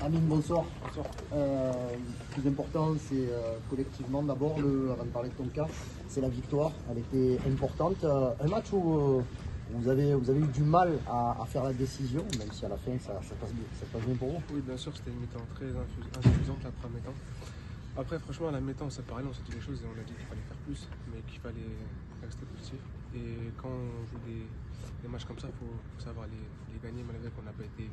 Amine, bonsoir. Bonsoir. Le plus important, c'est collectivement d'abord, avant de parler de ton cas, c'est la victoire. Elle était importante. Un match où vous avez eu du mal à faire la décision, même si à la fin ça passe bien pour vous. Oui, bien sûr, c'était une mi-temps très insuffisante la première mi-temps. Après, franchement, à la mi-temps, on s'est parlé, on s'est dit les choses et on a dit qu'il fallait faire plus, mais qu'il fallait rester positif. Et quand on joue des matchs comme ça, il faut savoir les gagner malgré qu'on n'a pas été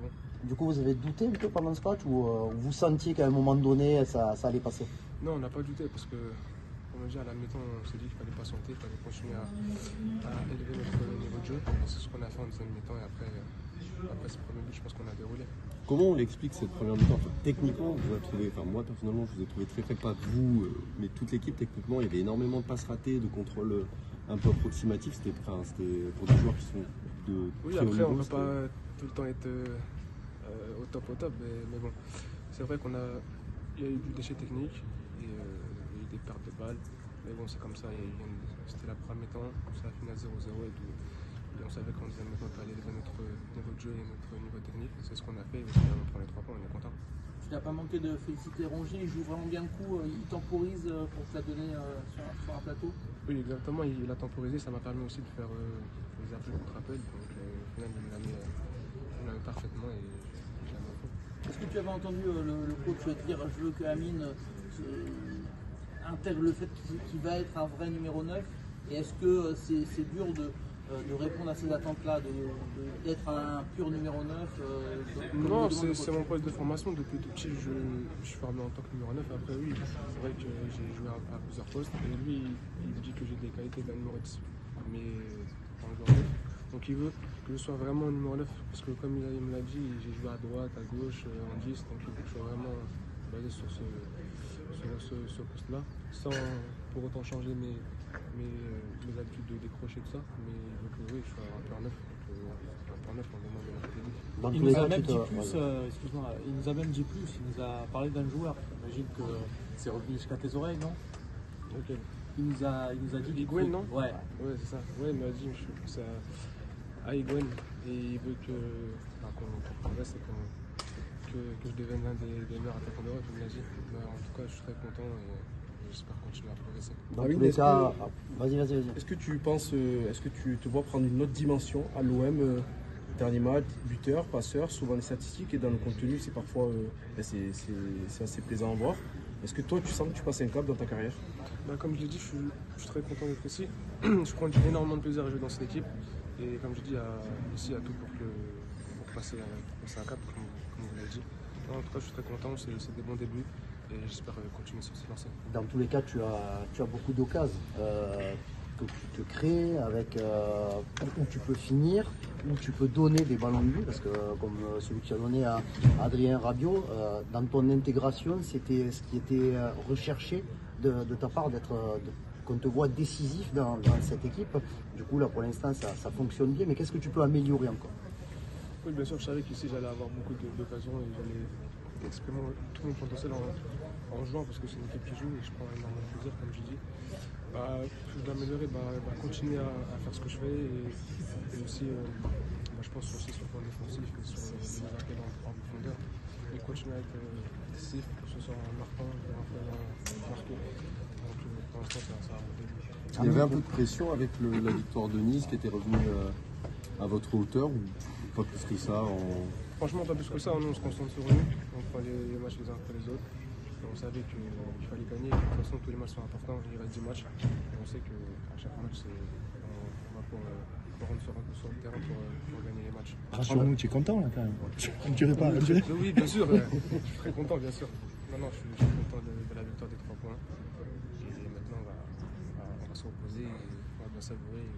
bon. Du coup, vous avez douté un peu pendant ce match ou vous sentiez qu'à un moment donné ça allait passer? Non, on n'a pas douté parce que, comme on dit, à la mi-temps, on s'est dit qu'il fallait patienter, il fallait continuer à élever notre niveau de jeu. C'est ce qu'on a fait en deuxième mi-temps et après ce premier but, je pense qu'on a déroulé. Comment on l'explique cette première mi-temps? Techniquement, vous avez trouvé, moi personnellement, je vous ai trouvé très faible, pas vous, mais toute l'équipe. Techniquement, il y avait énormément de passes ratées, de contrôles un peu approximatifs. C'était pour des joueurs qui sont de oui, très haut après, niveau. on ne peut pas tout le temps être au top, mais bon, c'est vrai qu'il y a eu du déchet technique et il y a eu des pertes de balles. Mais bon, c'est comme ça, c'était la première mi-temps, ça a fini à 0-0 et tout. Et on savait qu'en deuxième mi-temps, il fallait élever notre niveau de jeu et notre niveau technique. C'est ce qu'on a fait, et on prend les 3 points, on est content. Tu n'as pas manqué de féliciter Rongier, il joue vraiment bien le coup, il temporise pour te la donner sur un plateau. Oui, exactement, il a temporisé, ça m'a permis aussi de faire les appels contre-appels. Donc au final, il l'a mis parfaitement et je l'ai mis au fond. Est-ce que tu avais entendu le coach dire je veux que Amine intègre le fait qu'il va être un vrai numéro 9 et est-ce que c'est dur de répondre à ces attentes-là, d'être un pur numéro 9 Non, c'est mon poste de formation. Depuis tout petit, je suis formé en tant que numéro 9. Après, oui, c'est vrai que j'ai joué à plusieurs postes. Et lui, il dit que j'ai des qualités d'un numéro 10, mais en numéro 9. Donc il veut que je sois vraiment un numéro 9. Parce que comme il me l'a dit, j'ai joué à droite, à gauche, en 10. Donc il veut que je sois vraiment basé sur ce poste-là, sans pour autant changer mes habitudes de décrocher tout ça, mais il veut que oui, je sois un peu 9, on demande de la Il nous a même dit plus, excuse-moi, il nous a même dit plus, il nous a parlé d'un joueur. J'imagine que c'est revenu jusqu'à tes oreilles, non? Ok. Il nous a dit. Higuain, non? Ouais. Ouais, c'est ça. Ouais, il m'a dit, je pense à Higuain, et il veut qu'on progresse et que je devienne l'un des meilleurs attaquants d'Europe, il me l'a dit. Mais en tout cas, je suis très content et j'espère continuer à progresser. Dans tous les cas, vas-y. Est-ce que tu penses, est-ce que tu te vois prendre une autre dimension à l'OM, dernier match, buteur, passeur, souvent les statistiques et dans le contenu, c'est parfois c'est assez plaisant à voir. Est-ce que toi tu sens que tu passes un cap dans ta carrière? Comme je l'ai dit, je suis très content d'être ici. Je prends énormément de plaisir à jouer dans cette équipe et comme je dis, ici il y a tout pour passer un cap, comme vous l'avez dit. En tout cas, je suis très content, c'est des bons débuts et j'espère continuer sur cette lancée. Dans tous les cas, tu as beaucoup d'occasions que tu te crées, avec où tu peux finir, où tu peux donner des ballons de but, parce que comme celui que tu as donné à Adrien Rabiot, dans ton intégration, c'était ce qui était recherché de ta part, qu'on te voit décisif dans cette équipe. Du coup, là, pour l'instant, ça fonctionne bien, mais qu'est-ce que tu peux améliorer encore? Oui, bien sûr, je savais qu'ici, j'allais avoir beaucoup d'occasions et j'allais exprimer tout mon potentiel en jouant, parce que c'est une équipe qui joue et je prends énormément de plaisir, comme je dis. Je dois m'améliorer, continuer à faire ce que je fais et aussi, je pense aussi sur le plan défensif et sur les appels en profondeur et continuer à être décisif, que ce soit en marquant ou en faisant marquer. Donc pour l'instant, ça va monter. Il y avait un peu de pression avec la victoire de Nice qui était revenue à votre hauteur ou pas plus que ça Franchement, pas plus que ça, nous on se concentre sur nous, on prend les matchs les uns après les autres. On savait qu'il fallait gagner, de toute façon tous les matchs sont importants, il reste 10 matchs. Et on sait qu'à chaque match, on va pour rendre sur le terrain pour gagner les matchs. Rassure-nous, tu es content là quand même. Ne dirais pas. Oui, bien sûr, je suis très content, bien sûr. Non, je suis content de la victoire des 3 points. Et maintenant, on va se reposer, on va bien savourer.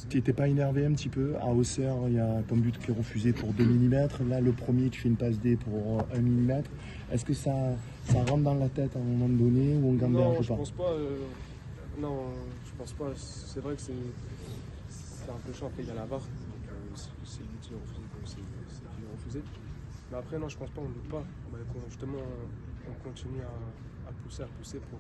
Tu n'étais pas énervé un petit peu? À Auxerre, il y a ton but qui est refusé pour 2 mm. Là, le premier, tu fais une passe D pour 1 mm. Est-ce que ça rentre dans la tête à un moment donné ou on gamberge pas? Non, je pense pas. Non, je pense pas. C'est vrai que c'est un peu chiant. Après, il y a la VAR. Donc, c'est le but qui est refusé, c'est qu'il est refusé. Mais après, non, je pense pas. On ne doute pas. Justement, on continue à pousser pour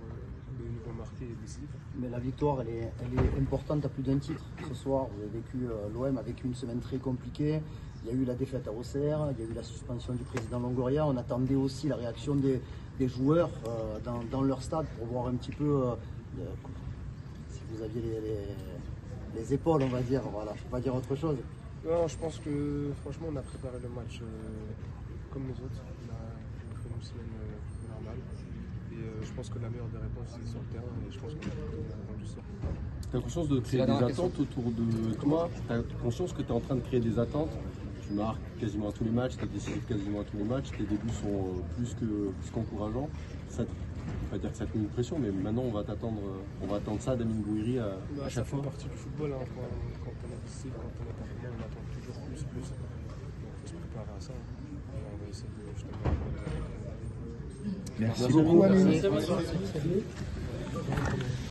de nouveaux marqués et décisifs. Mais la victoire, elle est importante à plus d'un titre. Ce soir, vous avez vécu l'OM a vécu une semaine très compliquée. Il y a eu la défaite à Auxerre, il y a eu la suspension du président Longoria. On attendait aussi la réaction des joueurs dans leur stade pour voir un petit peu si vous aviez les épaules, on va dire. Voilà, je ne peux pas dire autre chose. Non, je pense que franchement, on a préparé le match comme les autres. On a fait une semaine normale. Et je pense que la meilleure des réponses, c'est sur le terrain. Et je pense qu'on a répondu ça. Tu as conscience de créer des attentes autour de toi? Tu as conscience que tu es en train de créer des attentes? Tu marques quasiment à tous les matchs, tu es décisif quasiment à tous les matchs, tes débuts sont plus qu'encourageants. Ça, je ne vais pas dire que ça te met une pression, mais maintenant on va attendre ça d'Amine Gouiri à chaque fois. Ça fait partie du football, hein. Quand on est décisif, quand on est performant, on attend toujours plus. Donc il faut se préparer à ça. Et on va essayer de justement. Merci beaucoup, Amine. Merci.